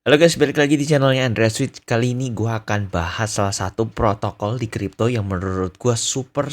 Halo guys, balik lagi di channelnya Andreas Switch. Kali ini gue akan bahas salah satu protokol di kripto yang menurut gue super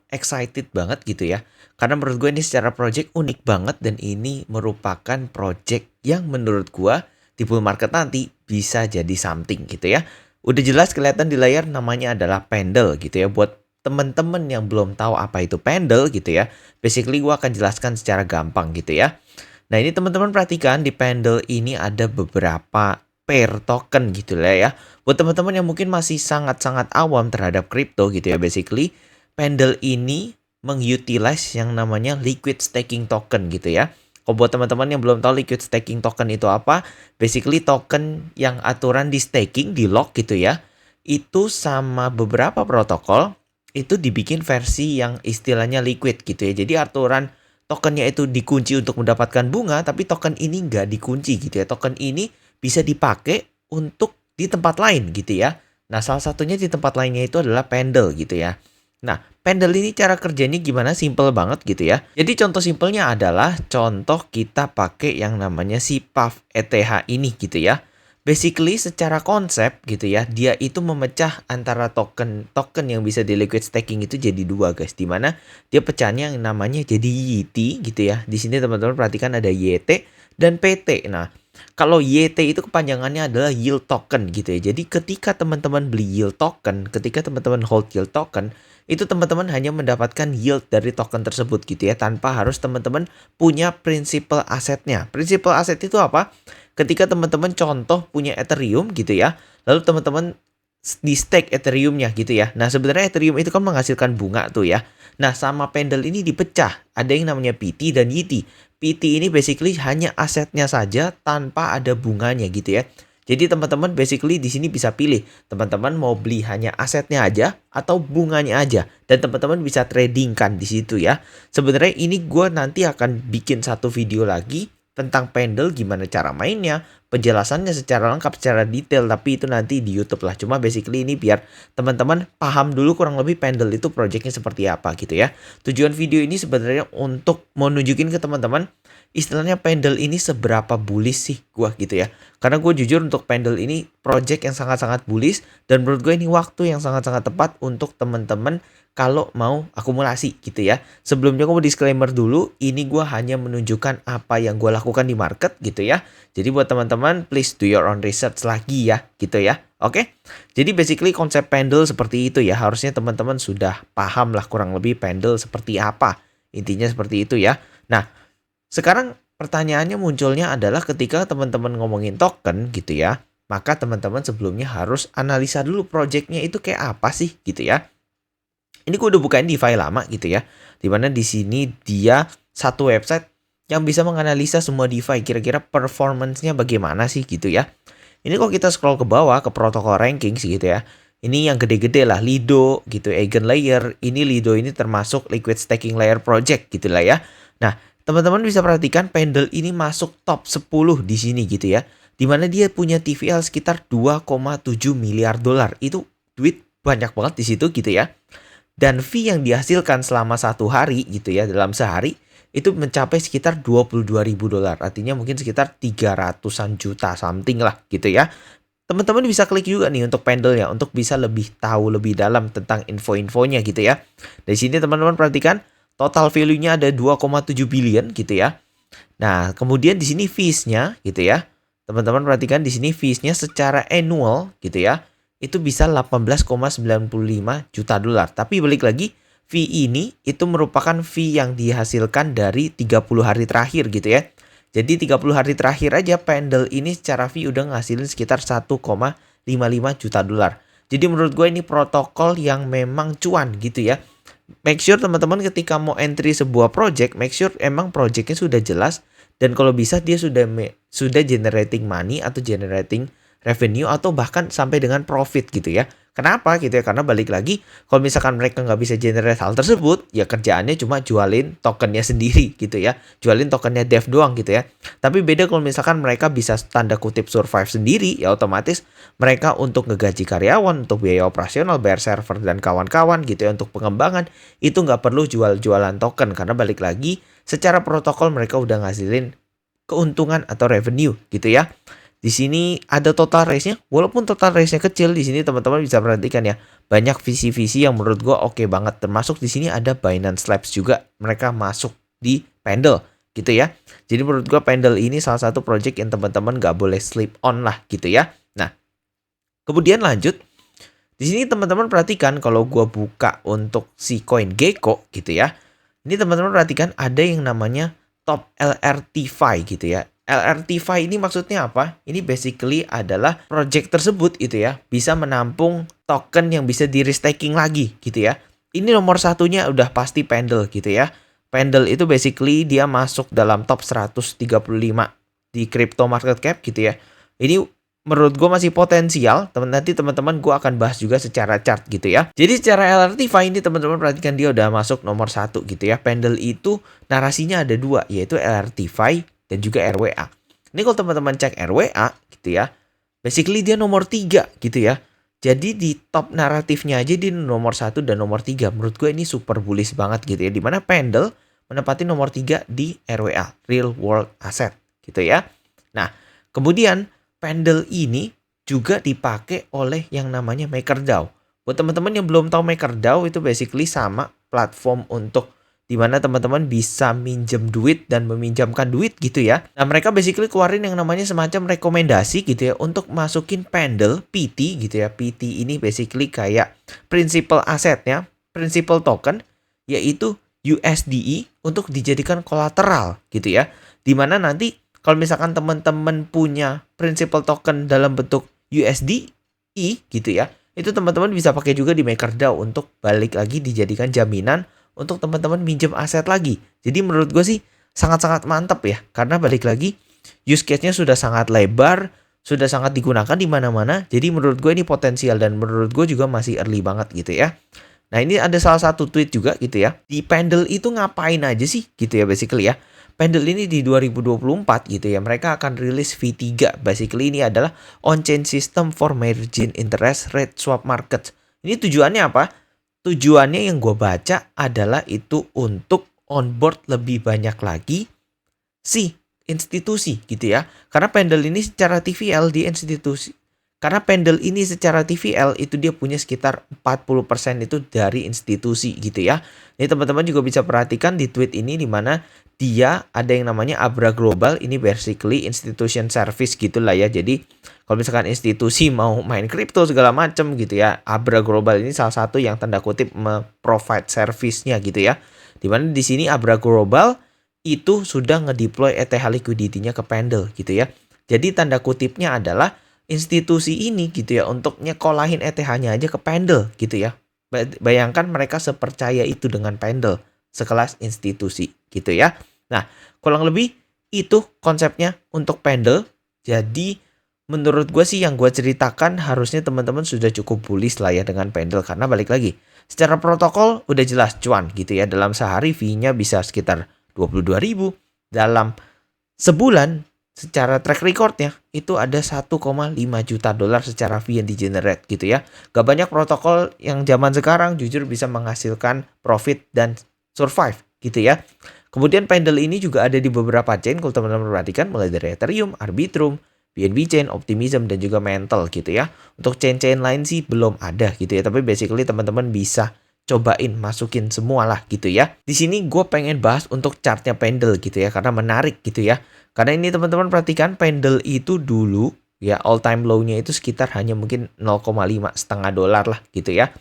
excited banget gitu ya. Karena menurut gue ini secara project unik banget dan ini merupakan project yang menurut gue di bull market nanti bisa jadi something gitu ya. Udah jelas kelihatan di layar namanya adalah Pendle gitu ya. Buat temen-temen yang belum tahu apa itu Pendle gitu ya. Basically gue akan jelaskan secara gampang gitu ya. Nah, ini teman-teman perhatikan di Pendle ini ada beberapa pair token gitu lah ya. Buat teman-teman yang mungkin masih sangat-sangat awam terhadap kripto gitu ya, basically Pendle ini mengutilize yang namanya liquid staking token gitu ya. Kalau buat teman-teman yang belum tahu liquid staking token itu apa, basically token yang aturan di staking, di lock gitu ya. Itu sama beberapa protokol itu dibikin versi yang istilahnya liquid gitu ya. Jadi aturan tokennya itu dikunci untuk mendapatkan bunga, tapi token ini nggak dikunci gitu ya. Token ini bisa dipakai untuk di tempat lain gitu ya. Nah, salah satunya di tempat lainnya itu adalah Pendle gitu ya. Nah, Pendle ini cara kerjanya gimana? Simple banget gitu ya. Jadi contoh simpelnya adalah contoh kita pakai yang namanya si Puff ETH ini gitu ya. Basically secara konsep gitu ya, dia itu memecah antara token yang bisa di liquid staking itu jadi dua guys. Dimana dia pecahnya yang namanya jadi YT gitu ya. Di sini teman-teman perhatikan ada YT dan PT. Nah, kalau YT itu kepanjangannya adalah yield token gitu ya. Jadi ketika teman-teman beli yield token, ketika teman-teman hold yield token, itu teman-teman hanya mendapatkan yield dari token tersebut gitu ya, tanpa harus teman-teman punya prinsipal asetnya. Prinsipal aset itu apa? Ketika teman-teman contoh punya Ethereum gitu ya, lalu teman-teman di stake Ethereum-nya gitu ya. Nah, sebenarnya Ethereum itu kan menghasilkan bunga tuh ya. Nah, sama Pendle ini dipecah. Ada yang namanya PT dan YT. PT ini basically hanya asetnya saja tanpa ada bunganya gitu ya. Jadi teman-teman basically di sini bisa pilih. Teman-teman mau beli hanya asetnya aja atau bunganya aja. Dan teman-teman bisa trading kan di situ ya. Sebenarnya ini gue nanti akan bikin satu video lagi tentang Pendle, gimana cara mainnya, penjelasannya secara lengkap, secara detail, tapi itu nanti di YouTube lah. Cuma basically ini biar teman-teman paham dulu kurang lebih Pendle itu projectnya seperti apa gitu ya. Tujuan video ini sebenarnya untuk mau nunjukin ke teman-teman istilahnya Pendle ini seberapa bullish sih gua gitu ya. Karena gue jujur untuk Pendle ini project yang sangat-sangat bullish dan menurut gue ini waktu yang sangat-sangat tepat untuk teman-teman kalau mau akumulasi gitu ya. Sebelumnya gue mau disclaimer dulu, ini gue hanya menunjukkan apa yang gue lakukan di market gitu ya. Jadi buat teman-teman, please do your own research lagi ya, gitu ya. Oke? Jadi basically konsep Pendle seperti itu ya. Harusnya teman-teman sudah paham lah kurang lebih Pendle seperti apa. Intinya seperti itu ya. Nah, sekarang pertanyaannya munculnya adalah ketika teman-teman ngomongin token gitu ya. Maka teman-teman sebelumnya harus analisa dulu projectnya itu kayak apa sih gitu ya. Ini gue udah bukain DeFi lama gitu ya. Dimana di sini dia satu website yang bisa menganalisa semua DeFi. Kira-kira performance-nya bagaimana sih gitu ya. Ini kalau kita scroll ke bawah ke protokol ranking sih gitu ya. Ini yang gede-gede lah, Lido gitu, Eigenlayer. Ini Lido ini termasuk liquid staking layer project gitu lah ya. Nah, teman-teman bisa perhatikan Pendle ini masuk top 10 di sini gitu ya. Dimana dia punya TVL sekitar 2,7 miliar dolar. Itu duit banyak banget di situ gitu ya. Dan fee yang dihasilkan selama satu hari gitu ya, dalam sehari itu mencapai sekitar 22.000 dolar. Artinya mungkin sekitar 300-an juta something lah gitu ya. Teman-teman bisa klik juga nih untuk Pendle-nya untuk bisa lebih tahu lebih dalam tentang info-infonya gitu ya. Dari sini teman-teman perhatikan total value-nya ada 2,7 billion gitu ya. Nah, kemudian di sini fees-nya gitu ya. Teman-teman perhatikan di sini fees-nya secara annual gitu ya. Itu bisa 18,95 juta dolar. Tapi balik lagi, fee ini itu merupakan fee yang dihasilkan dari 30 hari terakhir gitu ya. Jadi 30 hari terakhir aja Pendle ini secara fee udah ngasilin sekitar 1,55 juta dolar. Jadi menurut gue ini protokol yang memang cuan gitu ya. Make sure teman-teman ketika mau entry sebuah project, make sure emang projectnya sudah jelas dan kalau bisa dia sudah generating money atau generating revenue atau bahkan sampai dengan profit gitu ya. Kenapa gitu ya? Karena balik lagi, kalau misalkan mereka nggak bisa generate hal tersebut, ya kerjaannya cuma jualin tokennya sendiri gitu ya. Jualin tokennya dev doang gitu ya. Tapi beda kalau misalkan mereka bisa tanda kutip survive sendiri, ya otomatis mereka untuk ngegaji karyawan, untuk biaya operasional, bayar server dan kawan-kawan gitu ya, untuk pengembangan, itu nggak perlu jual-jualan token. Karena balik lagi, secara protokol mereka udah ngasilin keuntungan atau revenue gitu ya. Di sini ada total raise-nya, walaupun total raise-nya kecil, di sini teman-teman bisa perhatikan ya, banyak visi-visi yang menurut gua oke banget. Termasuk di sini ada Binance Labs juga, mereka masuk di Pendle gitu ya. Jadi menurut gua Pendle ini salah satu project yang teman-teman gak boleh sleep on lah gitu ya. Nah, kemudian lanjut, di sini teman-teman perhatikan kalau gua buka untuk si coin Gecko gitu ya. Ini teman-teman perhatikan ada yang namanya top LRTFi gitu ya. LRTFi ini maksudnya apa? Ini basically adalah project tersebut itu ya, bisa menampung token yang bisa di restaking lagi gitu ya. Ini nomor satunya udah pasti Pendle gitu ya. Pendle itu basically dia masuk dalam top 135 di crypto market cap gitu ya. Ini menurut gue masih potensial. Nanti teman-teman gue akan bahas juga secara chart gitu ya. Jadi secara LRTFi ini teman-teman perhatikan dia udah masuk nomor 1 gitu ya. Pendle itu narasinya ada 2, yaitu LRTFi dan juga RWA. Ini kalau teman-teman cek RWA gitu ya, basically dia nomor 3 gitu ya. Jadi di top naratifnya aja di nomor 1 dan nomor 3. Menurut gue ini super bullish banget gitu ya. Dimana Pendle menempati nomor 3 di RWA, Real World Asset gitu ya. Nah, kemudian Pendle ini juga dipakai oleh yang namanya MakerDAO. Buat teman-teman yang belum tahu MakerDAO, itu basically sama platform untuk dimana teman-teman bisa minjem duit dan meminjamkan duit gitu ya. Nah, mereka basically keluarin yang namanya semacam rekomendasi gitu ya untuk masukin Pendle PT gitu ya. PT ini basically kayak principal asetnya, principal token, yaitu USDE untuk dijadikan kolateral gitu ya. Dimana nanti kalau misalkan teman-teman punya principal token dalam bentuk USDE gitu ya, itu teman-teman bisa pakai juga di MakerDAO untuk balik lagi dijadikan jaminan untuk teman-teman minjem aset lagi. Jadi menurut gue sih sangat-sangat mantap ya, karena balik lagi use case-nya sudah sangat lebar, sudah sangat digunakan di mana-mana. Jadi menurut gue ini potensial dan menurut gue juga masih early banget gitu ya. Nah, ini ada salah satu tweet juga gitu ya. Di Pendle itu ngapain aja sih gitu ya basically ya. Pendle ini di 2024 gitu ya, mereka akan rilis V3. Basically ini adalah on-chain system for margin interest rate swap market. Ini tujuannya apa? Tujuannya yang gue baca adalah itu untuk onboard lebih banyak lagi si institusi gitu ya. Karena Pendle ini secara TVL di institusi. Karena Pendle ini secara TVL itu dia punya sekitar 40% itu dari institusi gitu ya. Ini teman-teman juga bisa perhatikan di tweet ini di mana dia ada yang namanya Abra Global. Ini basically institution service gitu lah ya. Jadi kalau misalkan institusi mau main kripto segala macam gitu ya, Abra Global ini salah satu yang tanda kutip provide service-nya gitu ya. Dimana di sini Abra Global itu sudah ngedeploy ETH liquidity-nya ke Pendle gitu ya. Jadi tanda kutipnya adalah institusi ini gitu ya untuk nyekolahin ETH-nya aja ke Pendle gitu ya. Bayangkan mereka sepercaya itu dengan Pendle, sekelas institusi gitu ya. Nah, kurang lebih itu konsepnya untuk Pendle. Jadi menurut gue sih yang gue ceritakan harusnya teman-teman sudah cukup bullish lah ya dengan Pendle. Karena balik lagi, secara protokol udah jelas cuan gitu ya. Dalam sehari fee-nya bisa sekitar 22.000. Dalam sebulan secara track recordnya itu ada 1,5 juta dolar secara fee yang di-generate gitu ya. Gak banyak protokol yang zaman sekarang jujur bisa menghasilkan profit dan survive gitu ya. Kemudian Pendle ini juga ada di beberapa chain kalau teman-teman perhatikan, mulai dari Ethereum, Arbitrum, BNB Chain, Optimism, dan juga Mantle gitu ya. Untuk chain-chain lain sih belum ada gitu ya. Tapi basically teman-teman bisa cobain masukin semua lah gitu ya. Di sini gue pengen bahas untuk chartnya Pendle gitu ya, karena menarik gitu ya. Karena ini teman-teman perhatikan Pendle itu dulu ya all time low-nya itu sekitar hanya mungkin 0,5 setengah dolar lah gitu ya.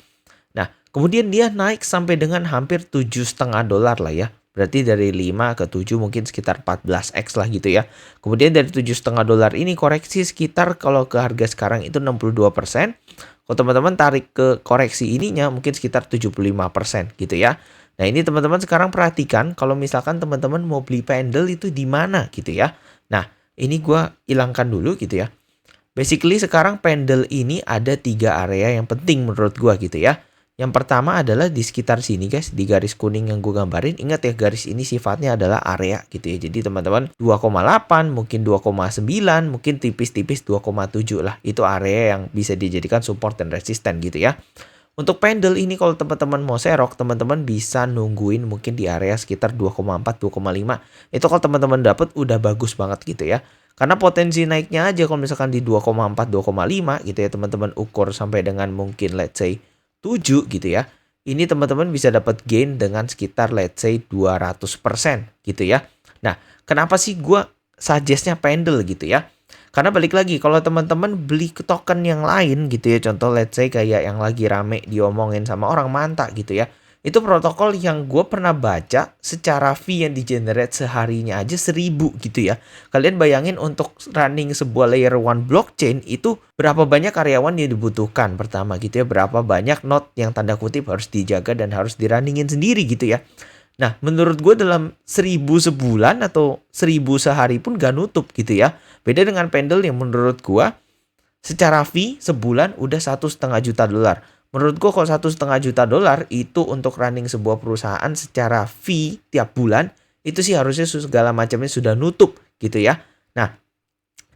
Nah, kemudian dia naik sampai dengan hampir 7,5 dolar lah ya. Berarti dari 5 ke 7 mungkin sekitar 14x lah gitu ya. Kemudian dari 7,5 dolar ini koreksi sekitar kalau ke harga sekarang itu 62%. Kalau teman-teman tarik ke koreksi ininya mungkin sekitar 75% gitu ya. Nah, ini teman-teman sekarang perhatikan kalau misalkan teman-teman mau beli Pendle itu di mana gitu ya. Nah, ini gua hilangkan dulu gitu ya. Basically sekarang Pendle ini ada 3 area yang penting menurut gua gitu ya. Yang pertama adalah di sekitar sini guys, di garis kuning yang gue gambarin. Ingat ya, garis ini sifatnya adalah area gitu ya. Jadi teman-teman 2,8, mungkin 2,9, mungkin tipis-tipis 2,7 lah. Itu area yang bisa dijadikan support dan resisten gitu ya. Untuk pendel ini kalau teman-teman mau serok, teman-teman bisa nungguin mungkin di area sekitar 2,4, 2,5. Itu kalau teman-teman dapat udah bagus banget gitu ya. Karena potensi naiknya aja kalau misalkan di 2,4, 2,5 gitu ya, teman-teman ukur sampai dengan mungkin let's say 7 gitu ya. Ini teman-teman bisa dapat gain dengan sekitar let's say 200% gitu ya. Nah, kenapa sih gua suggest-nya pendel gitu ya? Karena balik lagi, kalau teman-teman beli ke token yang lain gitu ya, contoh let's say kayak yang lagi rame diomongin sama orang Manta gitu ya. Itu protokol yang gue pernah baca secara fee yang di-generate seharinya aja 1.000 gitu ya. Kalian bayangin untuk running sebuah layer 1 blockchain itu berapa banyak karyawan yang dibutuhkan pertama gitu ya. Berapa banyak node yang tanda kutip harus dijaga dan harus di-runningin sendiri gitu ya. Nah, menurut gue dalam 1.000 sebulan atau 1.000 sehari pun gak nutup gitu ya. Beda dengan Pendle yang menurut gue secara fee sebulan udah $1,5 juta. Menurut gue kalau $1,5 juta itu untuk running sebuah perusahaan secara fee tiap bulan itu sih harusnya segala macamnya sudah nutup gitu ya. Nah,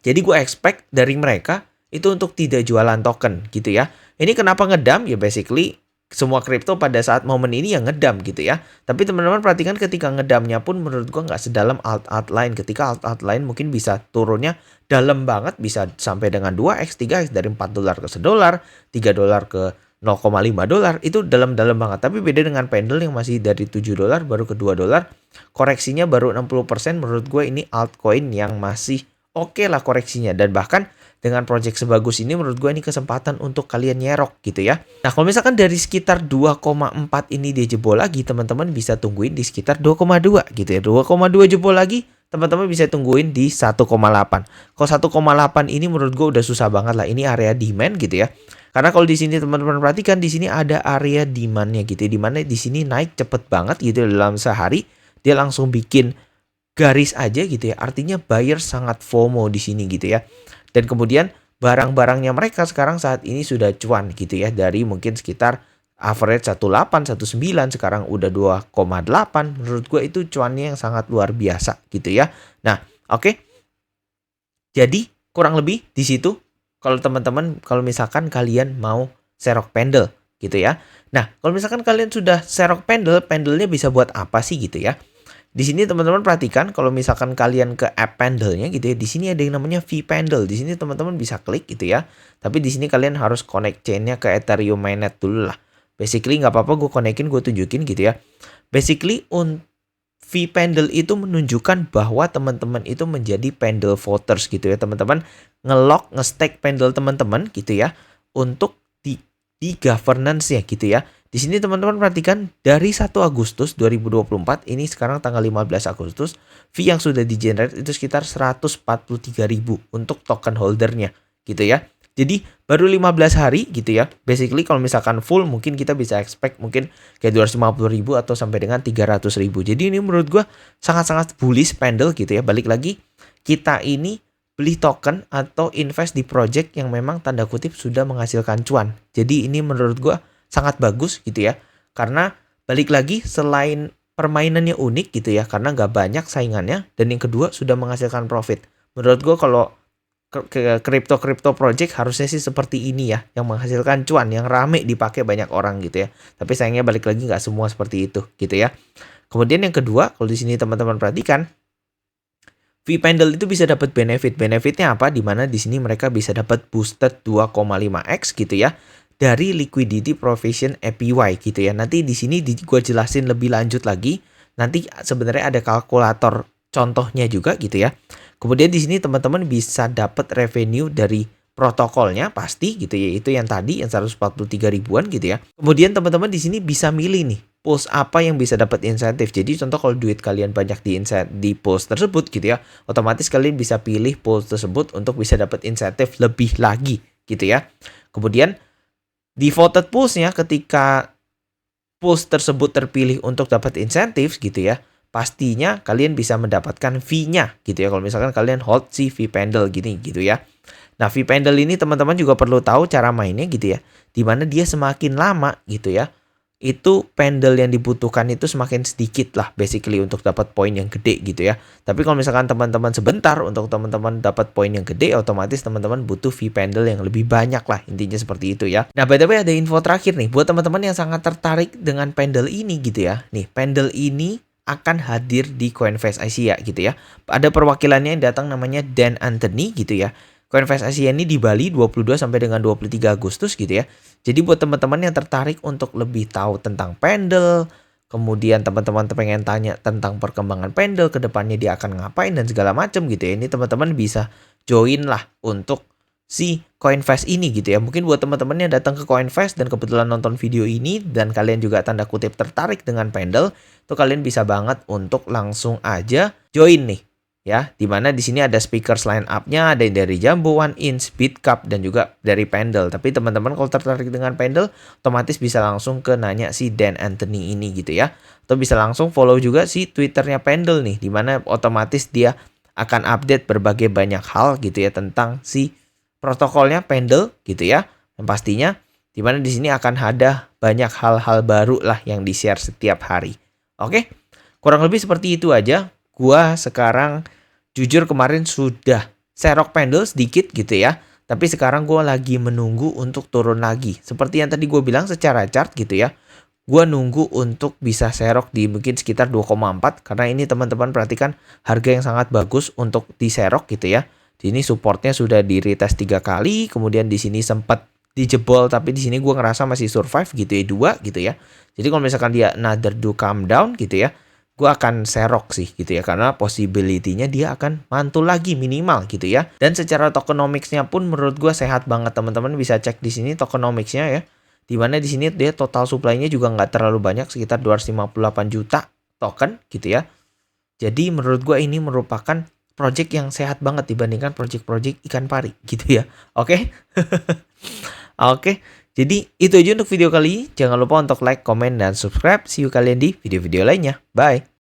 jadi gue expect dari mereka itu untuk tidak jualan token gitu ya. Ini kenapa ngedam? Ya basically semua kripto pada saat momen ini yang ngedam gitu ya. Tapi teman-teman perhatikan ketika ngedamnya pun menurut gua nggak sedalam alt-alt lain. Ketika alt-alt lain mungkin bisa turunnya dalam banget, bisa sampai dengan 2x, 3x dari $4 ke $1, $3 ke $0,5 itu dalam-dalam banget. Tapi beda dengan Pendle yang masih dari $7 baru ke $2, koreksinya baru 60%. Menurut gue ini altcoin yang masih oke lah koreksinya, dan bahkan dengan project sebagus ini menurut gue ini kesempatan untuk kalian nyerok gitu ya. Nah, kalau misalkan dari sekitar 2,4 ini dia jebol lagi, teman-teman bisa tungguin di sekitar 2,2 gitu ya. 2,2 jebol lagi, teman-teman bisa tungguin di 1,8. Kalau 1,8 ini menurut gue udah susah banget lah. Ini area demand gitu ya. Karena kalau di sini teman-teman perhatikan, di sini ada area demand-nya gitu ya. Dimana di sini naik cepet banget gitu ya, dalam sehari dia langsung bikin garis aja gitu ya. Artinya buyer sangat FOMO di sini gitu ya. Dan kemudian barang-barangnya mereka sekarang saat ini sudah cuan gitu ya. Dari mungkin sekitar average 18, 19 sekarang udah 2,8. Menurut gue itu cuannya yang sangat luar biasa gitu ya. Nah, oke. Jadi kurang lebih di situ kalau teman-teman, kalau misalkan kalian mau serok Pendle gitu ya. Nah, kalau misalkan kalian sudah serok Pendle, Pendle-nya bisa buat apa sih gitu ya. Di sini teman-teman perhatikan kalau misalkan kalian ke app Pendle-nya gitu ya, di sini ada yang namanya vPendle. Di sini teman-teman bisa klik gitu ya. Tapi di sini kalian harus connect chain-nya ke Ethereum mainnet dulu lah. Basically nggak apa-apa, gue konekin, gue tunjukin gitu ya. Basically vPendle itu menunjukkan bahwa teman-teman itu menjadi Pendle voters gitu ya. Teman-teman nge-lock, nge-stake Pendle teman-teman gitu ya untuk di governance-nya gitu ya. Di sini teman-teman perhatikan dari 1 Agustus 2024, ini sekarang tanggal 15 Agustus, fee yang sudah di-generate itu sekitar 143.000 untuk token holdernya gitu ya. Jadi baru 15 hari gitu ya. Basically kalau misalkan full mungkin kita bisa expect mungkin kayak 250.000 atau sampai dengan 300.000. Jadi ini menurut gue sangat-sangat bullish Pendle gitu ya. Balik lagi, kita ini beli token atau invest di project yang memang tanda kutip sudah menghasilkan cuan. Jadi ini menurut gue sangat bagus gitu ya. Karena balik lagi, selain permainannya unik gitu ya, karena nggak banyak saingannya, dan yang kedua sudah menghasilkan profit. Menurut gue kalau crypto project harusnya sih seperti ini ya, yang menghasilkan cuan, yang rame dipakai banyak orang gitu ya. Tapi sayangnya balik lagi nggak semua seperti itu gitu ya. Kemudian yang kedua, kalau di sini teman-teman perhatikan, vPendle itu bisa dapat benefitnya apa? Dimana di sini mereka bisa dapat boosted 2,5x gitu ya dari liquidity provision APY gitu ya. Nanti di sini gue jelasin lebih lanjut lagi. Nanti sebenarnya ada kalkulator contohnya juga gitu ya. Kemudian di sini teman-teman bisa dapat revenue dari protokolnya pasti gitu ya. Itu yang tadi yang 143 ribuan gitu ya. Kemudian teman-teman di sini bisa milih nih pools apa yang bisa dapat insentif. Jadi contoh kalau duit kalian banyak di pools tersebut gitu ya, otomatis kalian bisa pilih pools tersebut untuk bisa dapat insentif lebih lagi gitu ya. Kemudian di voted pools-nya, ketika pools tersebut terpilih untuk dapat insentif gitu ya, pastinya kalian bisa mendapatkan fee-nya gitu ya. Kalau misalkan kalian hold si vPendle gini gitu ya. Nah, vPendle ini teman-teman juga perlu tahu cara mainnya gitu ya. Dimana dia semakin lama gitu ya, itu pendel yang dibutuhkan itu semakin sedikit lah basically untuk dapat poin yang gede gitu ya. Tapi kalau misalkan teman-teman sebentar untuk teman-teman dapat poin yang gede, otomatis teman-teman butuh V-Pendle yang lebih banyak lah, intinya seperti itu ya. Nah, by the way ada info terakhir nih buat teman-teman yang sangat tertarik dengan pendel ini gitu ya. Nih, pendel ini akan hadir di Coinface Asia gitu ya. Ada perwakilannya yang datang namanya Dan Anthony gitu ya. Coinface Asia ini di Bali 22 sampai dengan 23 Agustus gitu ya. Jadi buat teman-teman yang tertarik untuk lebih tahu tentang Pendle, kemudian teman-teman pengen tanya tentang perkembangan Pendle, kedepannya dia akan ngapain dan segala macam gitu ya. Ini teman-teman bisa join lah untuk si Coinface ini gitu ya. Mungkin buat teman-teman yang datang ke Coinface dan kebetulan nonton video ini dan kalian juga tanda kutip tertarik dengan Pendle, tuh kalian bisa banget untuk langsung aja join nih. Ya, dimana di sini ada speakers line up-nya, ada yang dari Jumbo One Inch, Bitcup, dan juga dari Pendle. Tapi teman-teman kalau tertarik dengan Pendle, otomatis bisa langsung ke nanya si Dan Anthony ini gitu ya. Atau bisa langsung follow juga si Twitternya Pendle nih, dimana otomatis dia akan update berbagai banyak hal gitu ya tentang si protokolnya Pendle gitu ya. Yang pastinya, dimana di sini akan ada banyak hal-hal baru lah yang di-share setiap hari. Oke, kurang lebih seperti itu aja. Gua sekarang jujur kemarin sudah serok Pendle sedikit gitu ya. Tapi sekarang gue lagi menunggu untuk turun lagi. Seperti yang tadi gue bilang secara chart gitu ya. Gue nunggu untuk bisa serok di mungkin sekitar 2,4. Karena ini teman-teman perhatikan harga yang sangat bagus untuk diserok gitu ya. Di sini supportnya sudah di retest 3 kali. Kemudian di sini sempat dijebol. Tapi di sini gue ngerasa masih survive gitu ya. 2 gitu ya. Jadi kalau misalkan dia another do come down gitu ya, gue akan serok sih gitu ya, karena possibility-nya dia akan mantul lagi minimal gitu ya. Dan secara tokenomics-nya pun menurut gue sehat banget, teman-teman bisa cek di sini tokenomics-nya ya. Dimana di sini dia total supply-nya juga nggak terlalu banyak, sekitar 258 juta token gitu ya. Jadi menurut gue ini merupakan project yang sehat banget dibandingkan project-project ikan pari gitu ya. Oke? Oke. Jadi itu aja untuk video kali ini. Jangan lupa untuk like, komen, dan subscribe. See you kalian di video-video lainnya. Bye.